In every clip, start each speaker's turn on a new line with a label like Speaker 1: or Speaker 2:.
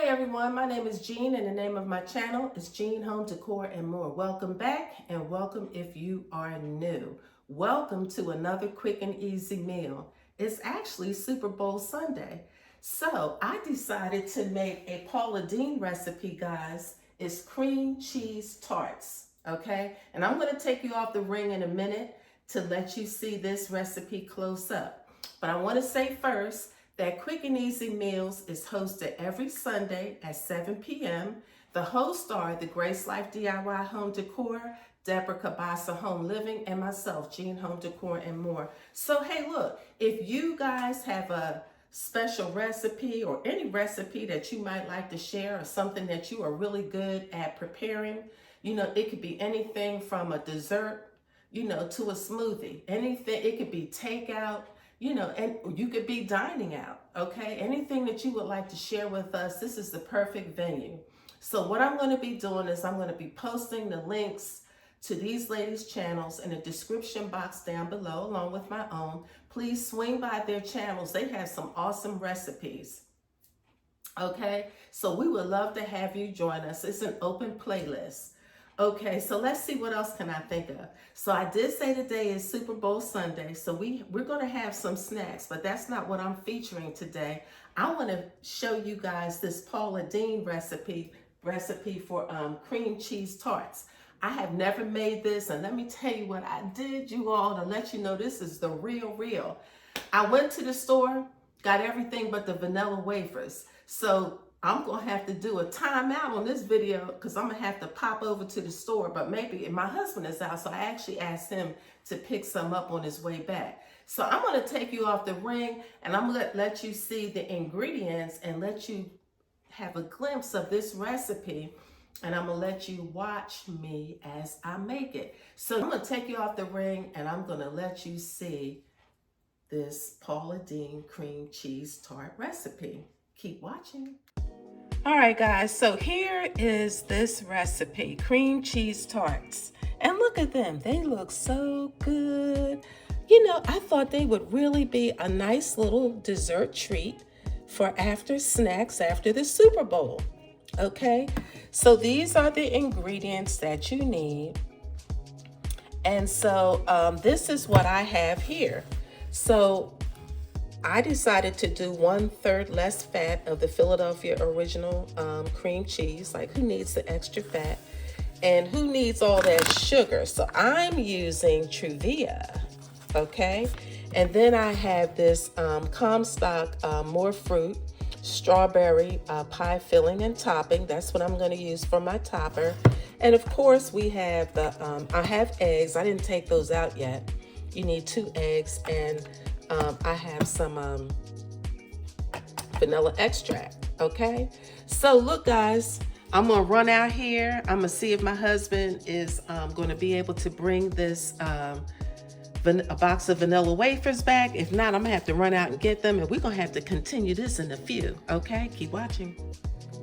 Speaker 1: Hi everyone, my name is Jean and the name of my channel is Jean Home Decor and More. Welcome back and welcome if you are new. Welcome to another quick and easy meal. It's actually Super Bowl Sunday. So I decided to make a Paula Deen recipe, guys. It's cream cheese tarts, okay? And I'm gonna take you off the ring in a minute to let you see this recipe close up. But I wanna say first, that Quick and Easy Meals is hosted every Sunday at 7 p.m. The hosts are the Grace Life DIY Home Decor, Deborah Kabasa Home Living, and myself, Jean Home Decor and More. So hey, look, if you guys have a special recipe or any recipe that you might like to share or something that you are really good at preparing, it could be anything from a dessert, to a smoothie, anything, it could be takeout, and you could be dining out, okay? Anything that you would like to share with us, this is the perfect venue. So what I'm gonna be doing is I'm gonna be posting the links to these ladies' channels in the description box down below, along with my own. Please swing by their channels. They have some awesome recipes, okay? So we would love to have you join us. It's an open playlist. Okay, so let's see what else can I think of. So I did say today is Super Bowl Sunday, so we're gonna have some snacks, but that's not what I'm featuring today. I wanna show you guys this Paula Deen recipe for cream cheese tarts. I have never made this, and let me tell you what I did, you all, to let you know this is the real. I went to the store, got everything but the vanilla wafers. So I'm gonna have to do a timeout on this video because I'm gonna have to pop over to the store, but maybe my husband is out, so I actually asked him to pick some up on his way back. So I'm gonna take you off the ring and I'm gonna let you see the ingredients and let you have a glimpse of this recipe, and I'm gonna let you watch me as I make it. So I'm gonna take you off the ring and I'm gonna let you see this Paula Deen cream cheese tart recipe. Keep watching. All right, guys, so here is this recipe, cream cheese tarts. And look at them, they look so good. I thought they would really be a nice little dessert treat for after snacks after the Super Bowl, okay? So these are the ingredients that you need. And so this is what I have here. So I decided to do 1/3 less fat of the Philadelphia original cream cheese. Like, who needs the extra fat? And who needs all that sugar? So I'm using Truvia, okay? And then I have this Comstock more fruit, strawberry pie filling and topping. That's what I'm gonna use for my topper. And of course we have I have eggs. I didn't take those out yet. You need 2 eggs, and I have some vanilla extract, okay? So look, guys, I'm gonna run out here. I'm gonna see if my husband is gonna be able to bring this a box of vanilla wafers back. If not, I'm gonna have to run out and get them, and we're gonna have to continue this in a few, okay? Keep watching.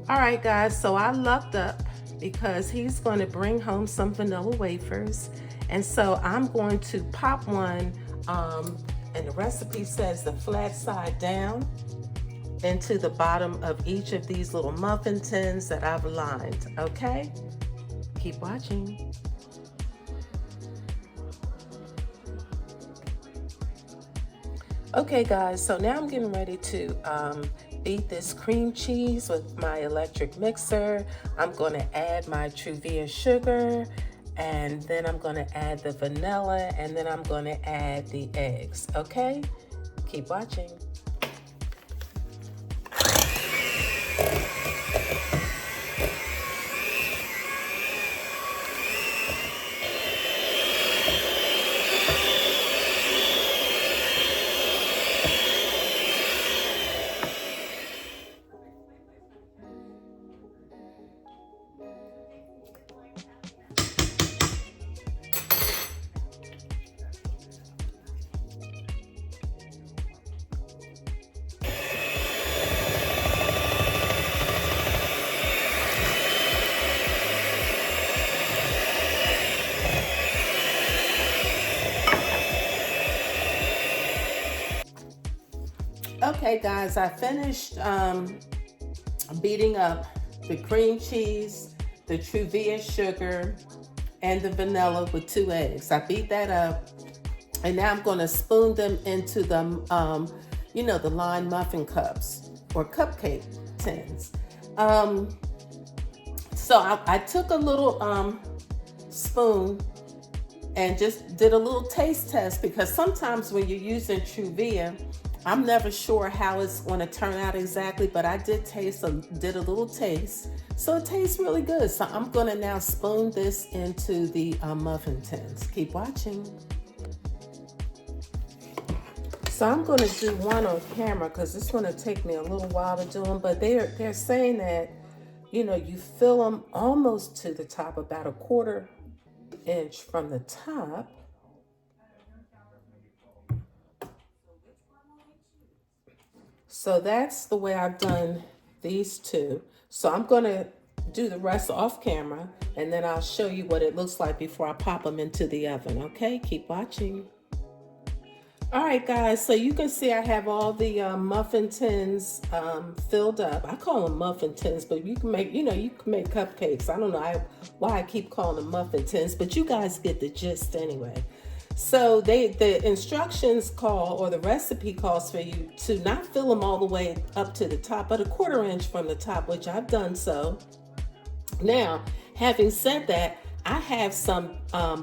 Speaker 1: All right, guys, so I lucked up because he's gonna bring home some vanilla wafers. And so I'm going to pop one, and the recipe says the flat side down into the bottom of each of these little muffin tins that I've lined, okay? Keep watching. Okay, guys, so now I'm getting ready to beat this cream cheese with my electric mixer. I'm gonna add my Truvia sugar, and then I'm gonna add the vanilla, and then I'm gonna add the eggs, okay? Keep watching. Okay, guys, I finished beating up the cream cheese, the Truvia sugar, and the vanilla with 2 eggs. I beat that up, and now I'm going to spoon them into the, the lined muffin cups or cupcake tins. So I took a little spoon and just did a little taste test, because sometimes when you're using Truvia, I'm never sure how it's going to turn out exactly, but I did did a little taste. So it tastes really good. So I'm going to now spoon this into the muffin tins. Keep watching. So I'm going to do one on camera because it's going to take me a little while to do them, but they're saying that, you fill them almost to the top, about a 1/4 inch from the top. So that's the way I've done these two. So I'm going to do the rest off camera, and then I'll show you what it looks like before I pop them into the oven. Okay, keep watching. All right, guys, so you can see I have all the muffin tins filled up. I call them muffin tins, but you can make, you can make cupcakes. I don't know why I keep calling them muffin tins, but you guys get the gist anyway. So the instructions call, or the recipe calls for you to not fill them all the way up to the top, but a 1/4 inch from the top, which I've done so. Now, having said that, I have some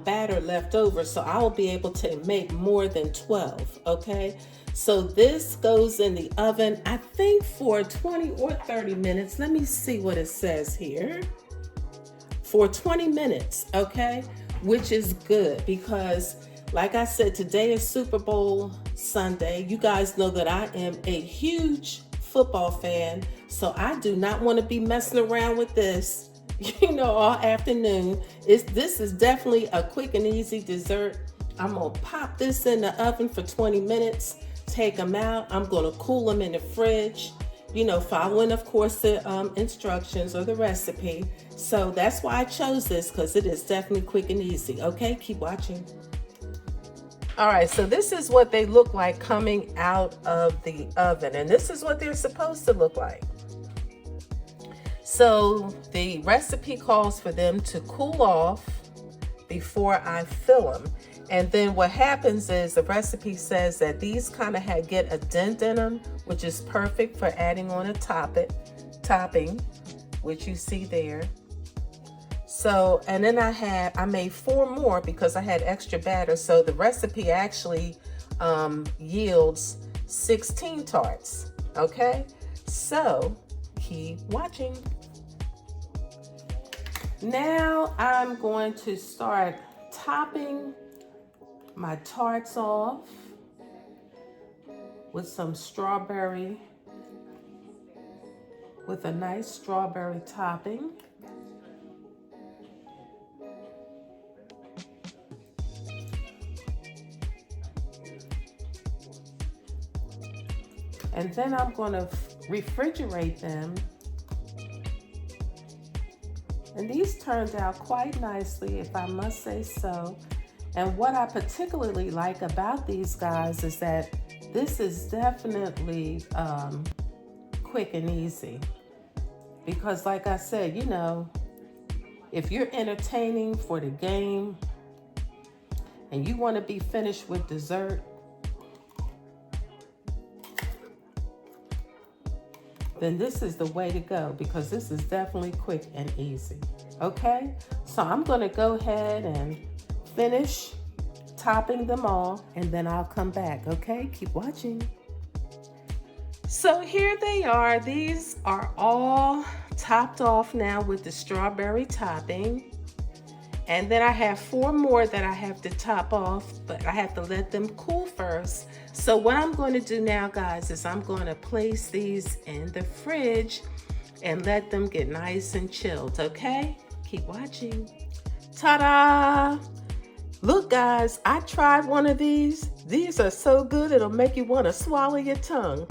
Speaker 1: batter left over, so I will be able to make more than 12, okay? So this goes in the oven, I think for 20 or 30 minutes. Let me see what it says here. For 20 minutes, okay? Which is good because, like I said, today is Super Bowl Sunday. You guys know that I am a huge football fan, so I do not want to be messing around with this, all afternoon. This is definitely a quick and easy dessert. I'm going to pop this in the oven for 20 minutes, take them out. I'm going to cool them in the fridge, following, of course, the instructions or the recipe. So that's why I chose this, because it is definitely quick and easy. Okay, keep watching. All right, so this is what they look like coming out of the oven, and this is what they're supposed to look like. So the recipe calls for them to cool off before I fill them. And then what happens is the recipe says that these kind of get a dent in them, which is perfect for adding on a topping, which you see there. So, and then I made 4 more because I had extra batter. So the recipe actually yields 16 tarts, okay? So keep watching. Now I'm going to start topping my tarts off with some strawberry, with a nice strawberry topping. And then I'm going to refrigerate them. And these turned out quite nicely, if I must say so. And what I particularly like about these guys is that this is definitely quick and easy. Because like I said, if you're entertaining for the game and you want to be finished with dessert, then this is the way to go, because this is definitely quick and easy. Okay, so I'm going to go ahead and finish topping them all, and then I'll come back. Okay, keep watching. So here they are. These are all topped off now with the strawberry topping. And then I have 4 more that I have to top off, but I have to let them cool first. So what I'm going to do now, guys, is I'm going to place these in the fridge and let them get nice and chilled, okay? Keep watching. Ta-da! Look, guys, I tried one of these. These are so good, it'll make you want to swallow your tongue.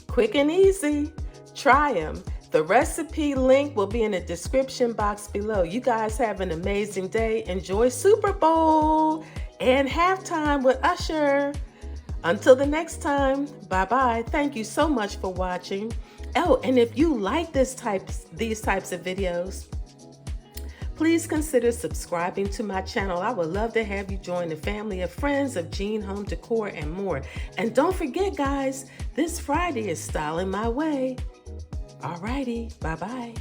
Speaker 1: Quick and easy. Try them. The recipe link will be in the description box below. You guys have an amazing day. Enjoy Super Bowl and halftime with Usher. Until the next time, bye-bye. Thank you so much for watching. Oh, and if you like these types of videos, please consider subscribing to my channel. I would love to have you join the family of friends of Jean Home Decor and more. And don't forget, guys, this Friday is Styling My Way. Alrighty, bye-bye.